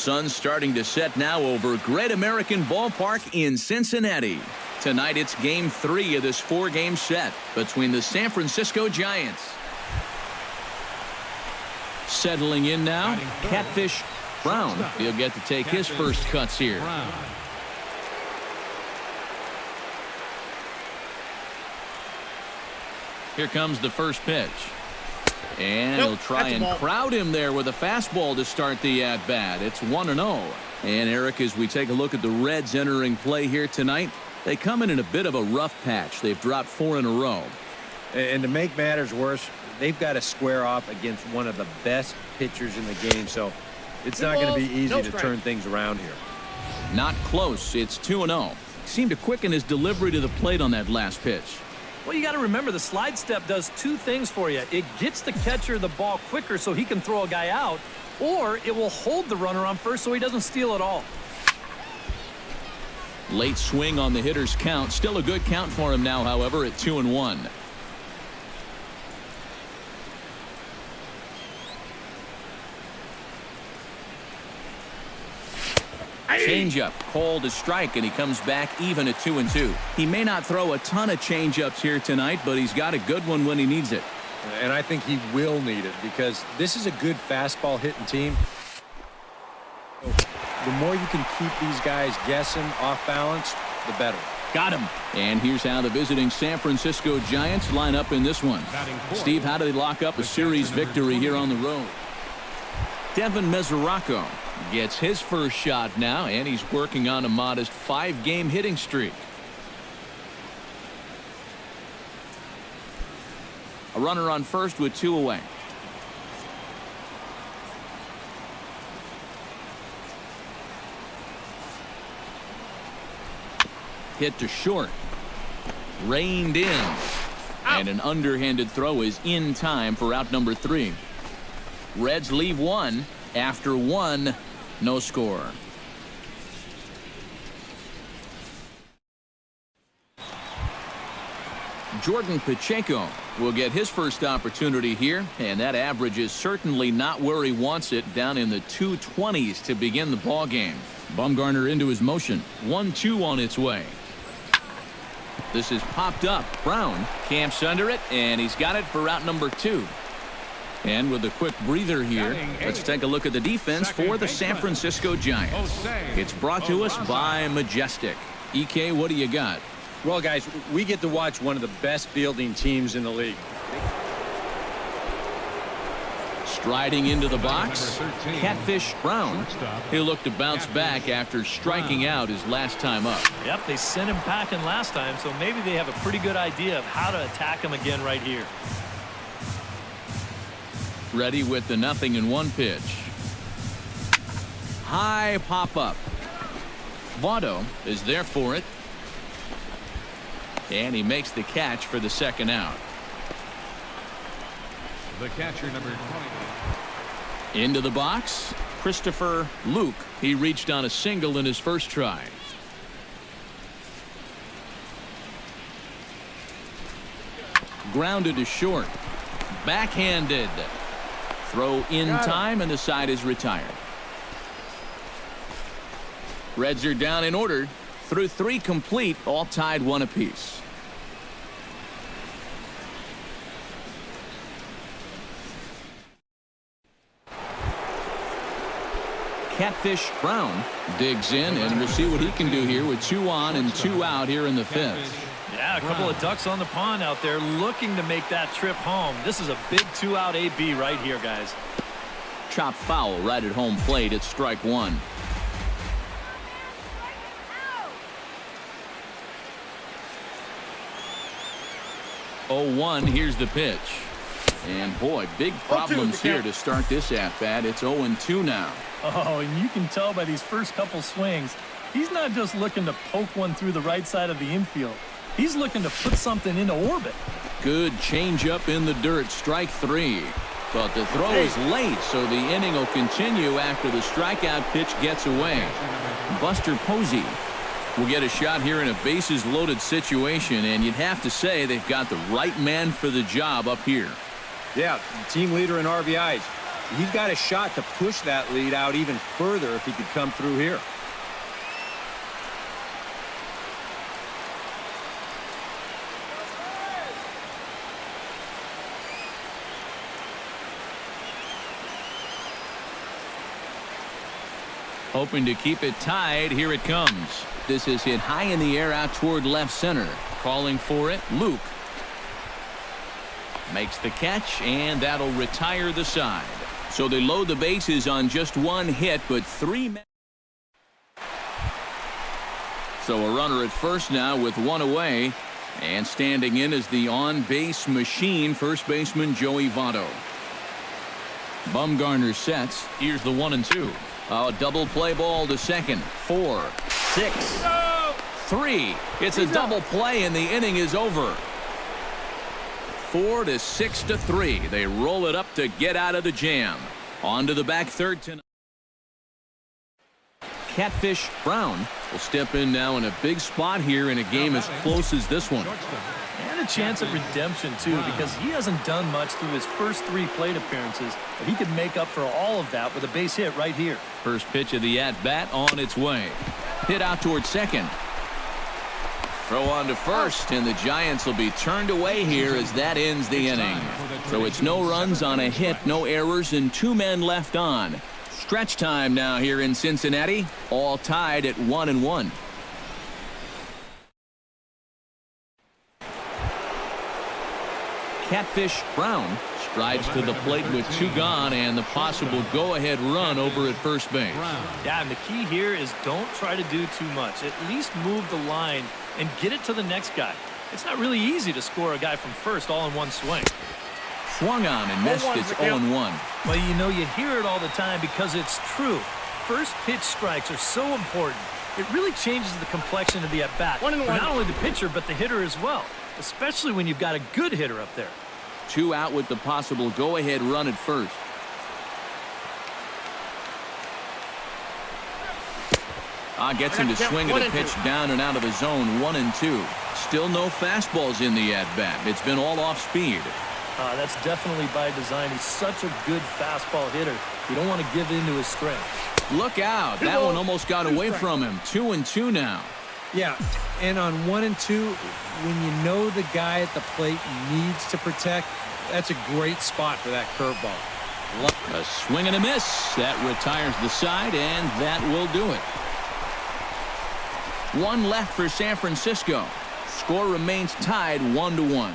sun's starting to set now over Great American Ballpark in Cincinnati. Tonight it's Game 3 of this 4-game set between the San Francisco Giants. Settling in now, Catfish Brown. He'll get to take his first cuts here. Here comes the first pitch. And he'll try and crowd him there with a fastball to start the at-bat. It's 1-0. And, Eric, as we take a look at the Reds entering play here tonight, they come in a bit of a rough patch. They've dropped 4 in a row. And to make matters worse, they've got to square off against one of the best pitchers in the game. So it's not going to be easy to turn things around here. Not close. It's 2-0. Seemed to quicken his delivery to the plate on that last pitch. Well, you got to remember the slide step does 2 things for you. It gets the catcher the ball quicker so he can throw a guy out, or it will hold the runner on first so he doesn't steal it all. Late swing on the hitter's count. Still a good count for him now, however, at 2-1. Changeup called a strike, and he comes back even at 2-2. He may not throw a ton of changeups here tonight, but he's got a good one when he needs it. And I think he will need it because this is a good fastball hitting team. The more you can keep these guys guessing off balance, the better. Got him. And here's how the visiting San Francisco Giants line up in this one. Steve, how do they lock up a series victory here on the road? Devin Mesoraco gets his first shot now, and he's working on a modest 5-game hitting streak. A runner on first with 2 away. Hit to short. Reined in. And an underhanded throw is in time for out number 3. Reds leave 1 after 1. No score. Jordan Pacheco will get his first opportunity here, and that average is certainly not where he wants it, down in the 220s to begin the ball game. Bumgarner into his motion. 1-2 on its way. This is popped up. Brown camps under it, and he's got it for out number 2. And with a quick breather here, let's take a look at the defense for the San Francisco Giants. It's brought to us by Majestic. EK, what do you got? Well, guys, we get to watch one of the best fielding teams in the league. Striding into the box, Catfish Brown. He'll look to bounce back after striking out his last time up. Yep, they sent him packing last time, so maybe they have a pretty good idea of how to attack him again right here. Ready with the 0-1 pitch. High pop-up. Votto is there for it. And he makes the catch for the second out. The catcher, number 20. Into the box, Christopher Luke. He reached on a single in his first try. Grounded to short. Backhanded. Throw in time, and the side is retired. Reds are down in order. Through 3 complete, all tied 1 apiece. Catfish Brown digs in, and we'll see what he can do here with 2 on and 2 out here in the 5th. Yeah, a couple of ducks on the pond out there looking to make that trip home. This is a big 2-out AB right here, guys. Chop foul right at home plate. It's strike 1. Oh, 1. Here's the pitch. And boy, big problems here to start this at-bat. It's 0-2 now. Oh, and you can tell by these first couple swings, he's not just looking to poke one through the right side of the infield. He's looking to put something into orbit. Good changeup in the dirt. Strike 3. But the throw is late, so the inning will continue after the strikeout pitch gets away. Buster Posey will get a shot here in a bases-loaded situation, and you'd have to say they've got the right man for the job up here. Yeah, team leader in RBIs. He's got a shot to push that lead out even further if he could come through here. Hoping to keep it tied. Here it comes. This is hit high in the air out toward left center. Calling for it, Luke. Makes the catch, and that'll retire the side. So they load the bases on just one hit, but three men. So a runner at first now with one away. And standing in is the on-base machine, first baseman Joey Votto. Bumgarner sets. Here's the 1-2. A double play ball to second. 4, 6, 3. It's a double play, and the inning is over. 4 to 6 to 3. They roll it up to get out of the jam. On to the back third tonight. Catfish Brown will step in now in a big spot here in a game as close as this one. And a chance at redemption, too, because he hasn't done much through his first 3 plate appearances. But he could make up for all of that with a base hit right here. First pitch of the at-bat on its way. Hit out toward second. Throw on to first, and the Giants will be turned away here as that ends the inning. So it's no runs on a hit, no errors, and 2 men left on. Stretch time now here in Cincinnati, all tied at 1-1. Catfish Brown strides to the plate with 2 gone and the possible go-ahead run over at first base. Yeah, and the key here is don't try to do too much. At least move the line and get it to the next guy. It's not really easy to score a guy from first all in one swing. Swung on and missed. It's 0-1. Well, you know, you hear it all the time because it's true. First pitch strikes are so important. It really changes the complexion of the at-bat for not only the pitcher but the hitter as well, especially when you've got a good hitter up there. 2 out with the possible go-ahead run at first. Gets him to swing at a pitch down and out of the zone. 1-2. Still no fastballs in the at-bat. It's been all off speed. That's definitely by design. He's such a good fastball hitter. You don't want to give in to his strength. Look out. That one almost got away from him. 2-2 now. Yeah, and on 1-2, when you know the guy at the plate needs to protect, that's a great spot for that curveball. A swing and a miss. That retires the side, and that will do it. 1 left for San Francisco. Score remains tied 1-1.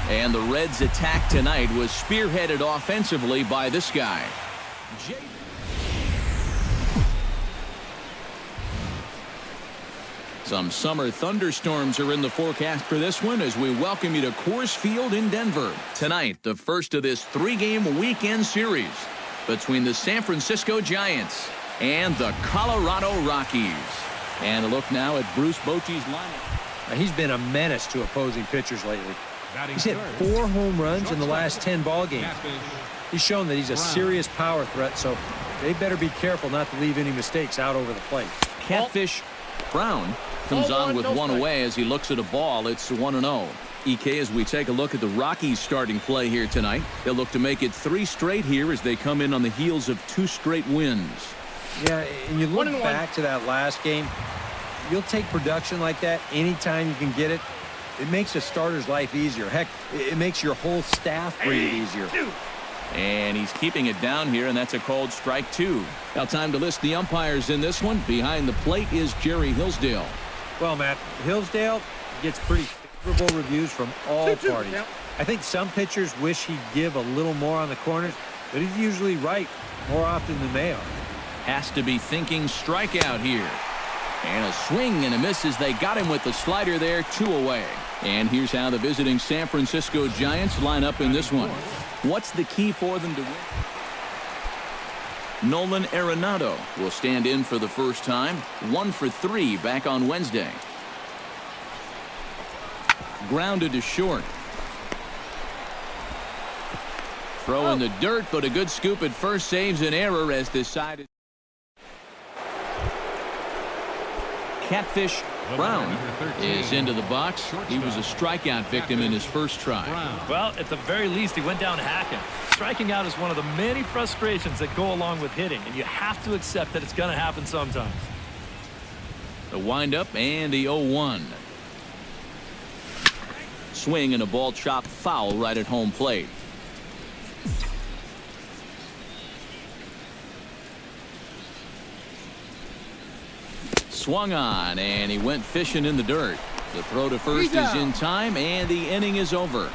And the Reds' attack tonight was spearheaded offensively by this guy. Some summer thunderstorms are in the forecast for this one as we welcome you to Coors Field in Denver. Tonight, the first of this 3-game weekend series between the San Francisco Giants and the Colorado Rockies. And a look now at Bruce Bochy's lineup. He's been a menace to opposing pitchers lately. He's hit 4 home runs in the last 10 ball games. He's shown that he's a serious power threat, so they better be careful not to leave any mistakes out over the plate. Catfish Brown comes on with 1 away as he looks at a ball. It's 1-0. EK, as we take a look at the Rockies starting play here tonight, they'll look to make it 3 straight here as they come in on the heels of 2 straight wins. Yeah, and you look back to that last game, you'll take production like that anytime you can get it. It makes a starter's life easier. Heck, it makes your whole staff breathe easier. And he's keeping it down here, and that's a called strike 2. Now time to list the umpires in this one. Behind the plate is Jerry Hillsdale. Well, Matt, Hillsdale gets pretty favorable reviews from all parties. I think some pitchers wish he'd give a little more on the corners, but he's usually right more often than they are. Has to be thinking strikeout here. And a swing and a miss as they got him with the slider there. 2 away. And here's how the visiting San Francisco Giants line up in this one. What's the key for them to win? Nolan Arenado will stand in for the first time. 1 for 3 back on Wednesday. Grounded to short. Throw in the dirt, but a good scoop at first saves an error as this side is. Catfish Brown is into the box. He was a strikeout victim in his first try. Well, at the very least, he went down hacking. Striking out is one of the many frustrations that go along with hitting, and you have to accept that it's going to happen sometimes. The windup and the 0-1. Swing and a ball chopped foul right at home plate. Swung on, and he went fishing in the dirt. The throw to first is in time, and the inning is over.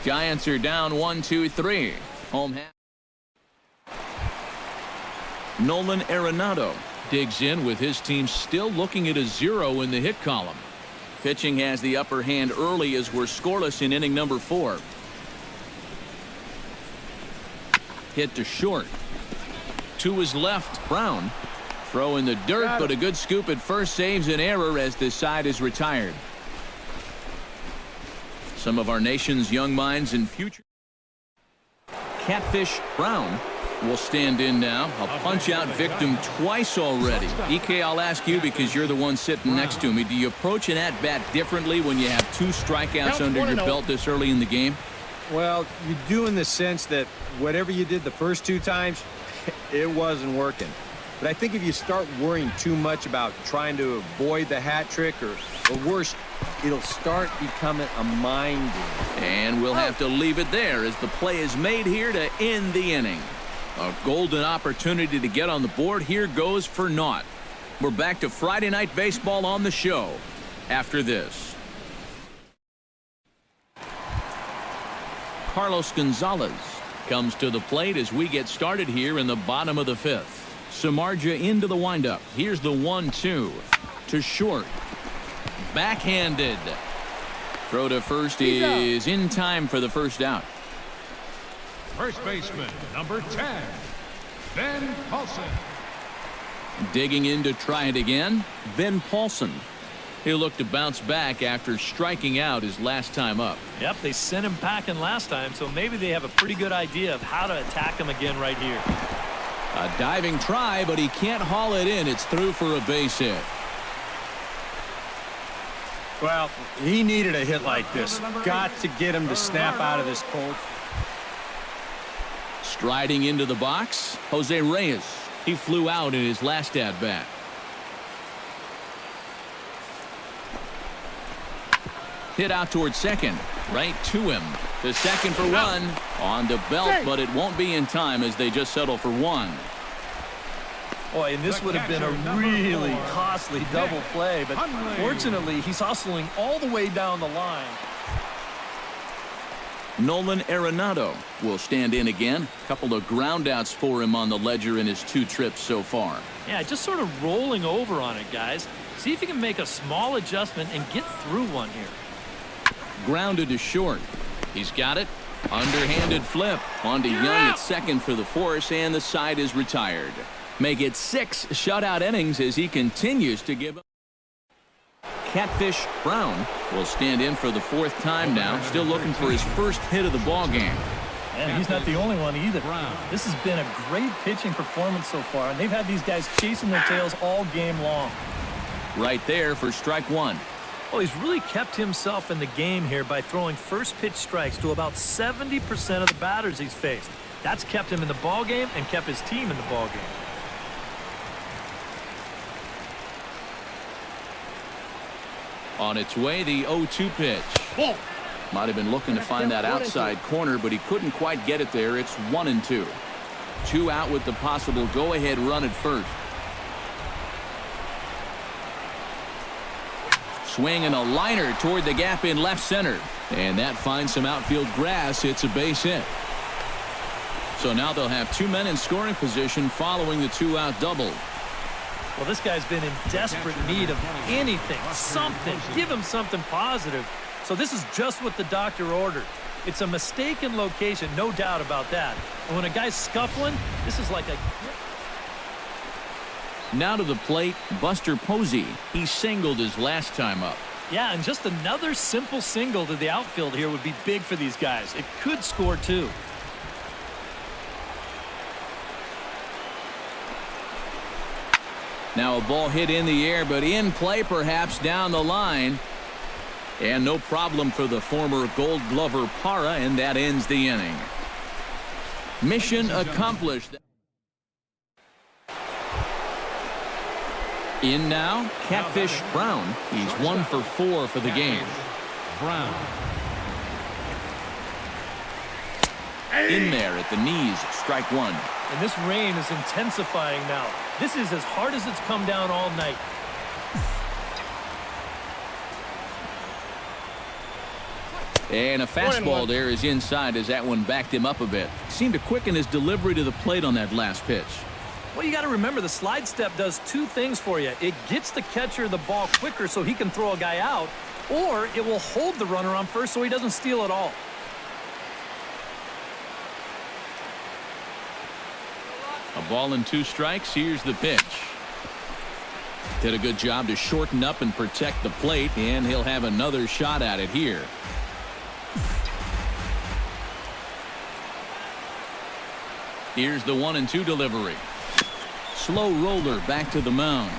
Giants are down 1-2-3. Home half. Nolan Arenado digs in with his team still looking at a 0 in the hit column. Pitching has the upper hand early as we're scoreless in inning number 4. Hit to short. To his left, Brown. Throw in the dirt, but a good scoop at first saves an error as this side is retired. Some of our nation's young minds and future. Catfish Brown will stand in now. A punch-out victim twice already. EK, I'll ask you because you're the one sitting next to me. Do you approach an at-bat differently when you have 2 strikeouts under your belt this early in the game? Well, you do in the sense that whatever you did the first 2 times, it wasn't working. But I think if you start worrying too much about trying to avoid the hat trick or worse, it'll start becoming a mind game. And we'll have to leave it there as the play is made here to end the inning. A golden opportunity to get on the board here goes for naught. We're back to Friday Night Baseball on the show after this. Carlos Gonzalez comes to the plate as we get started here in the bottom of the 5th. Samardzija into the windup. Here's the 1-2 to short. Backhanded. Throw to first is in time for the first out. First baseman, number 10, Ben Paulson. Digging in to try it again, Ben Paulson. He'll look to bounce back after striking out his last time up. Yep, they sent him packing last time, so maybe they have a pretty good idea of how to attack him again right here. A diving try, but he can't haul it in. It's through for a base hit. Well, he needed a hit like this. Got to get him to snap out of this cold. Striding into the box, Jose Reyes. He flew out in his last at-bat. Hit out towards second. Right to him. To second for 1. On the belt, but it won't be in time as they just settle for 1. Boy, and this would have been a really costly double play, but fortunately, he's hustling all the way down the line. Nolan Arenado will stand in again. A couple of groundouts for him on the ledger in his 2 trips so far. Yeah, just sort of rolling over on it, guys. See if you can make a small adjustment and get through one here. Grounded to short. He's got it. Underhanded flip. On to Young at second for the force, and the side is retired. Make it 6 shutout innings as he continues to give up. Catfish Brown will stand in for the 4th time now, still looking for his first hit of the ball game. And he's not the only one either. This has been a great pitching performance so far, and they've had these guys chasing their tails all game long. Right there for strike 1. Well, he's really kept himself in the game here by throwing first pitch strikes to about 70% of the batters he's faced. That's kept him in the ball game and kept his team in the ball game. On its way, the 0-2 pitch. Might have been looking to find that outside corner, but he couldn't quite get it there. It's 1-2. 2 out with the possible go-ahead run at first. Swing and a liner toward the gap in left center. And that finds some outfield grass. It's a base hit. So now they'll have 2 men in scoring position following the 2-out double. Well, this guy's been in desperate need of anything, something. Give him something positive. So this is just what the doctor ordered. It's a mistaken location, no doubt about that. And when a guy's scuffling, this is like a... Now to the plate, Buster Posey. He singled his last time up. Yeah, and just another simple single to the outfield here would be big for these guys. It could score 2. Now a ball hit in the air, but in play perhaps down the line. And no problem for the former Gold Glover Parra, and that ends the inning. Mission accomplished. In now, Catfish Brown. He's 1 for 4 for the game. Brown. In there at the knees, strike one. And this rain is intensifying now. This is as hard as it's come down all night. And a fastball there is inside as that one backed him up a bit. Seemed to quicken his delivery to the plate on that last pitch. Well, you got to remember the slide step does two things for you. It gets the catcher the ball quicker so he can throw a guy out, or it will hold the runner on first so he doesn't steal it all. A ball and 2 strikes. Here's the pitch. Did a good job to shorten up and protect the plate, and he'll have another shot at it here. Here's the 1-2 delivery. Slow roller back to the mound.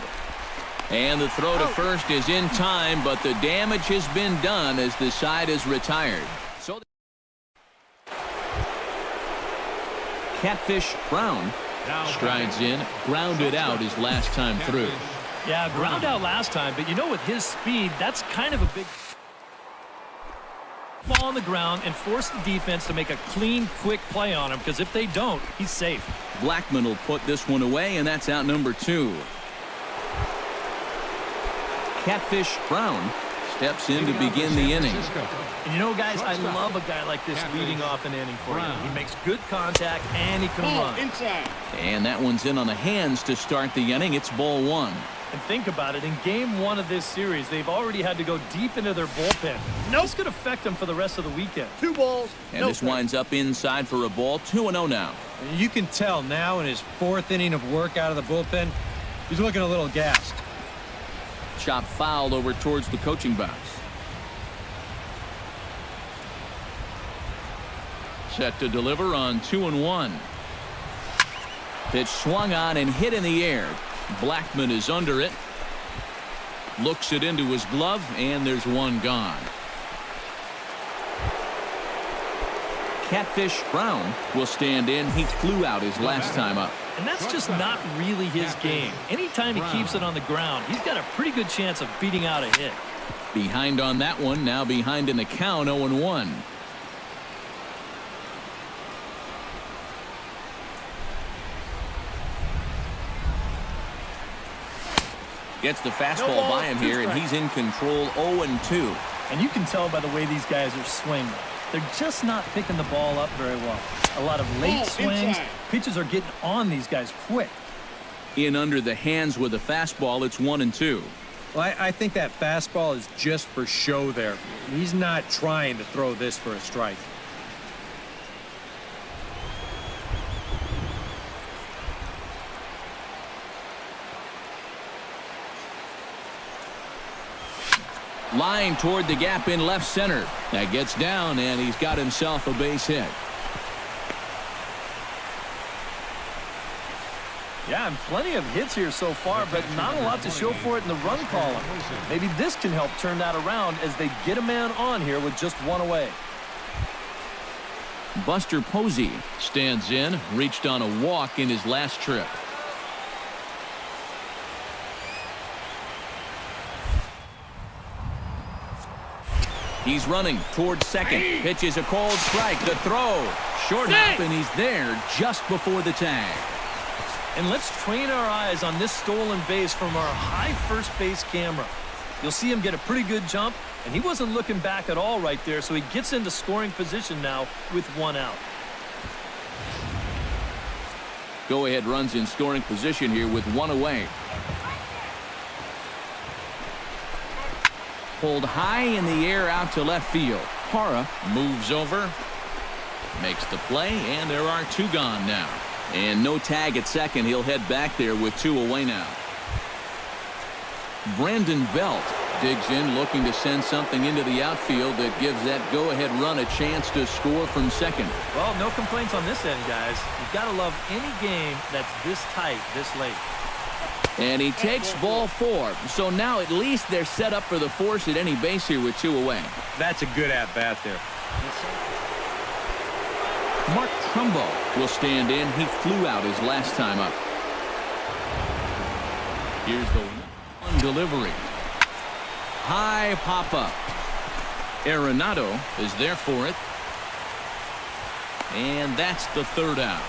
And the throw to first is in time, but the damage has been done as the side is retired. So Catfish Brown strides in, grounded out his last time through. Yeah, ground out last time, but you know, with his speed, that's kind of a big ball on the ground and force the defense to make a clean, quick play on him, because if they don't, he's safe. Blackman will put this one away, and that's out number 2. Catfish Brown steps in to begin the inning. And you know, guys, I love a guy like this leading off an inning for you. He makes good contact, and he can run. And that one's in on the hands to start the inning. It's ball 1. And think about it. In game 1 of this series, they've already had to go deep into their bullpen. This could affect them for the rest of the weekend. 2 balls. And this winds up inside for a ball. 2-0 now. And you can tell now in his 4th inning of work out of the bullpen, he's looking a little gassed. Chop fouled over towards the coaching box. Set to deliver on 2-1. Pitch swung on and hit in the air. Blackman is under it. Looks it into his glove, and there's one gone. Catfish Brown will stand in. He flew out his last time up. And that's just not really his game. Anytime he keeps it on the ground, he's got a pretty good chance of beating out a hit. Behind on that one, now behind in the count, 0-1. Gets the fastball by him here, and he's in control, 0-2. And you can tell by the way these guys are swinging. They're just not picking the ball up very well. A lot of late swings. Pitches are getting on these guys quick. In under the hands with a fastball, it's 1-2. Well, I think that fastball is just for show there. He's not trying to throw this for a strike. Line toward the gap in left center. That gets down, and he's got himself a base hit. Yeah, and plenty of hits here so far, but not a lot to show for it in the run column. Maybe this can help turn that around as they get a man on here with just one away. Buster Posey stands in, reached on a walk in his last trip. He's running towards second. Pitch is a cold strike. The throw. Short hop, and he's there just before the tag. And let's train our eyes on this stolen base from our high first base camera. You'll see him get a pretty good jump, and he wasn't looking back at all right there, so he gets into scoring position now with one out. Go-ahead runs in scoring position here with one away. Pulled high in the air out to left field. Parra moves over, makes the play, and there are two gone now. And no tag at second. He'll head back there with two away now. Brandon Belt digs in, looking to send something into the outfield that gives that go-ahead run a chance to score from second. Well, no complaints on this end, guys. You've got to love any game that's this tight, this late. And he takes ball 4. So now at least they're set up for the force at any base here with 2 away. That's a good at-bat there. Mark Trumbo will stand in. He flew out his last time up. Here's the 1 delivery. High pop-up. Arenado is there for it. And that's the 3rd out.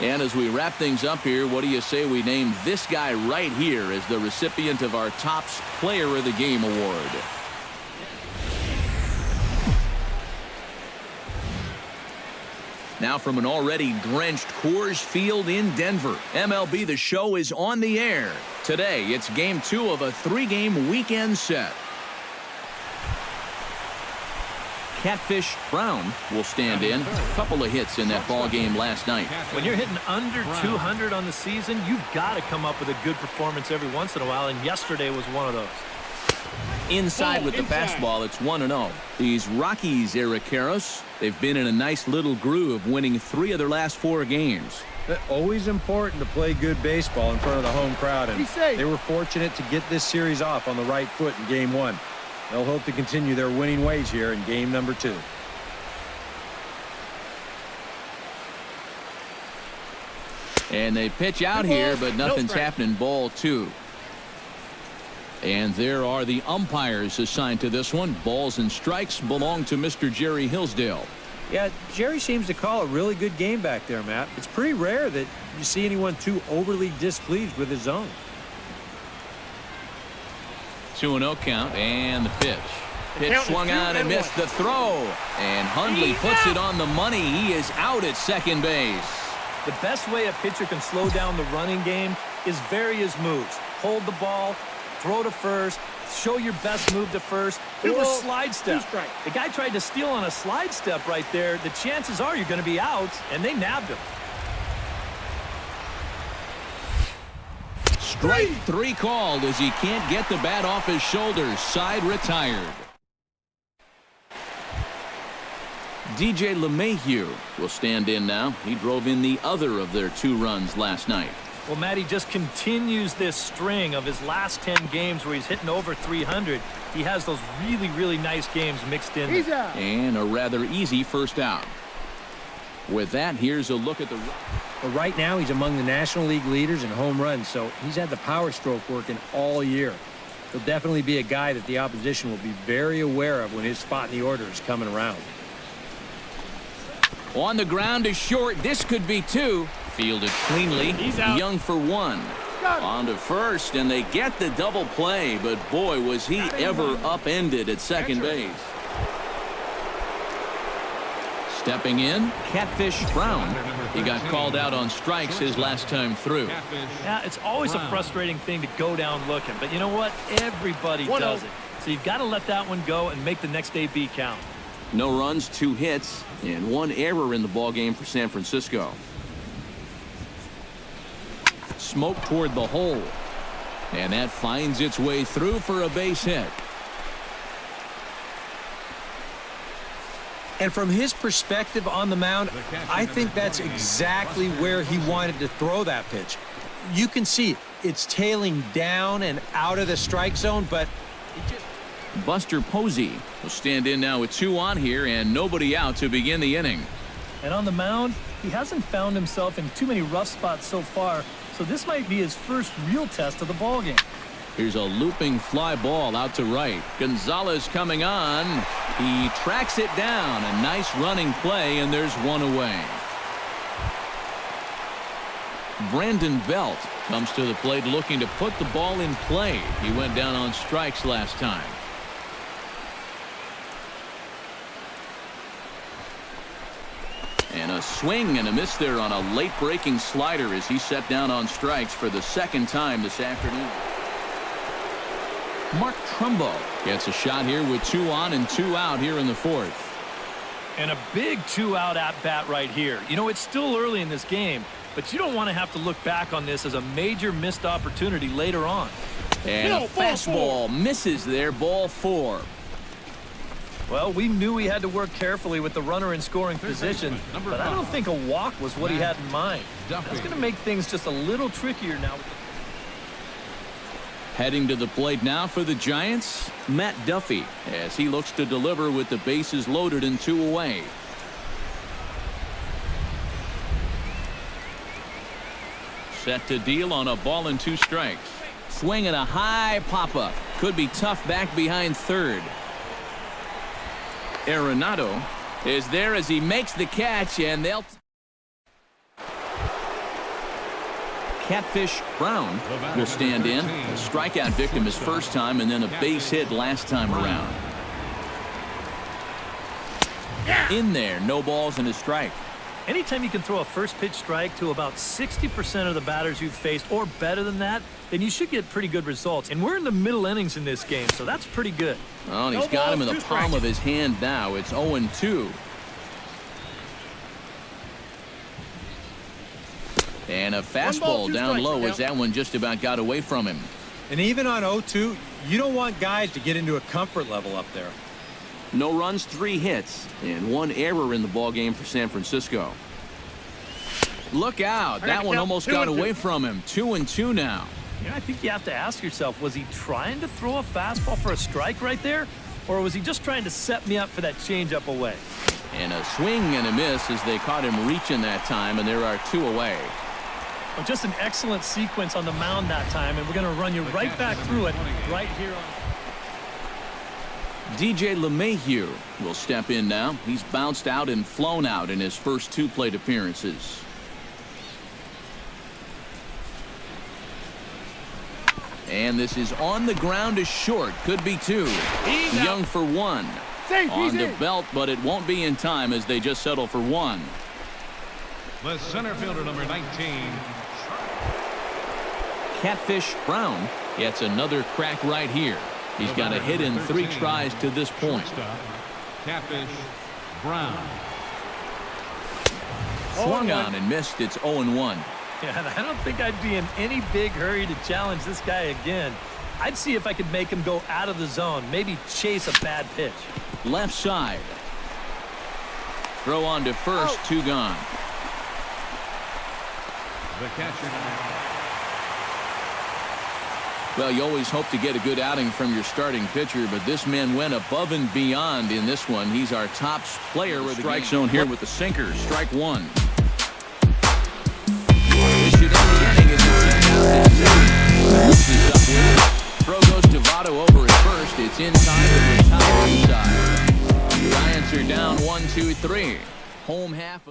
And as we wrap things up here, what do you say we name this guy right here as the recipient of our Topps Player of the Game award? Now from an already drenched Coors Field in Denver, MLB The Show is on the air. Today, it's Game 2 of a 3-game weekend set. Catfish Brown will stand in. A couple of hits in that ball game last night. When you're hitting under 200 on the season, you've got to come up with a good performance every once in a while, and yesterday was one of those. Inside with the fastball, it's 1-0. These Rockies, Eric Karros, they've been in a nice little groove, winning 3 of their last 4 games. Always important to play good baseball in front of the home crowd, and they were fortunate to get this series off on the right foot in Game 1. They'll hope to continue their winning ways here in game number 2. And they pitch out here, but nothing's happening. Ball 2. And there are the umpires assigned to this one. Balls and strikes belong to Mr. Jerry Hillsdale. Yeah, Jerry seems to call a really good game back there, Matt. It's pretty rare that you see anyone too overly displeased with his zone. 2-0 count, and the pitch. Pitch swung on and missed the throw. And Hundley puts it on the money. He is out at second base. The best way a pitcher can slow down the running game is various moves. Hold the ball, throw to first, show your best move to first, or slide step. The guy tried to steal on a slide step right there. The chances are you're going to be out, and they nabbed him. Strike 3 called as he can't get the bat off his shoulders. Side retired. DJ LeMahieu will stand in now. He drove in the other of their 2 runs last night. Well, Matt, he just continues this string of his last 10 games where he's hitting over 300. He has those really, really nice games mixed in. And a rather easy first out. With that, here's a look at the... But right now, he's among the National League leaders in home runs, so he's had the power stroke working all year. He'll definitely be a guy that the opposition will be very aware of when his spot in the order is coming around. On the ground is short. This could be 2. Fielded cleanly. He's out. Young for 1. On to first, and they get the double play, but boy, was he ever upended at second base. Stepping in, Catfish Brown. He got called out on strikes his last time through. Yeah, it's always a frustrating thing to go down looking, but you know what? Everybody does it. So you've got to let that one go and make the next AB count. No runs, 2 hits, and 1 error in the ballgame for San Francisco. Smoke toward the hole. And that finds its way through for a base hit. And from his perspective on the mound, I think that's exactly where he wanted to throw that pitch. You can see it's tailing down and out of the strike zone, but Buster Posey will stand in now with 2 on here and nobody out to begin the inning. And on the mound, he hasn't found himself in too many rough spots so far, so this might be his first real test of the ballgame. Here's a looping fly ball out to right. Gonzalez coming on. He tracks it down. A nice running play, and there's 1 away. Brandon Belt comes to the plate looking to put the ball in play. He went down on strikes last time. And a swing and a miss there on a late breaking slider as he set down on strikes for the 2nd time this afternoon. Mark Trumbo gets a shot here with 2 on and 2 out here in the 4th. And a big 2-out at bat right here. You know, it's still early in this game, but you don't want to have to look back on this as a major missed opportunity later on. And a fastball misses there, ball 4. Well, we knew he had to work carefully with the runner in scoring position, but I don't think a walk was what he had in mind. That's going to make things just a little trickier now. Heading to the plate now for the Giants, Matt Duffy, as he looks to deliver with the bases loaded and 2 away. Set to deal on a ball and 2 strikes. Swing and a high pop-up. Could be tough back behind third. Arenado is there as he makes the catch, and they'll... Catfish Brown will stand in. A strikeout victim his first time, and then a base hit last time around. In there, no balls and a strike. Anytime you can throw a first pitch strike to about 60% of the batters you've faced or better than that, then you should get pretty good results. And we're in the middle innings in this game, so that's pretty good. Oh, and he's got him in the palm of his hand now. It's 0-2. And a fastball down low as that one just about got away from him. And even on 0-2, you don't want guys to get into a comfort level up there. No runs, 3 hits, and 1 error in the ballgame for San Francisco. Look out. That one almost got away from him. 2-2 now. Yeah, I think you have to ask yourself, was he trying to throw a fastball for a strike right there? Or was he just trying to set me up for that changeup away? And a swing and a miss as they caught him reaching that time, and there are 2 away. Well, just an excellent sequence on the mound that time, and we're going to run you right back through it right here on... DJ LeMahieu will step in now. He's bounced out and flown out in his first 2 plate appearances. And this is on the ground to short. Could be 2. Young for 1. On the belt, but it won't be in time as they just settle for 1. The center fielder, number 19. Catfish Brown gets another crack right here. He's got a hit in 3 tries to this point. Catfish Brown. Swung on and missed. It's 0-1. Yeah, I don't think I'd be in any big hurry to challenge this guy again. I'd see if I could make him go out of the zone, maybe chase a bad pitch. Left side. Throw on to first, 2 gone. The catcher. Well, you always hope to get a good outing from your starting pitcher, but this man went above and beyond in this one. He's our top player with the strike zone here with the sinker. Strike 1. This should end the inning as it's throw goes to Votto over at first. It's in time to retire inside. Giants are down 1-2-3. Home half of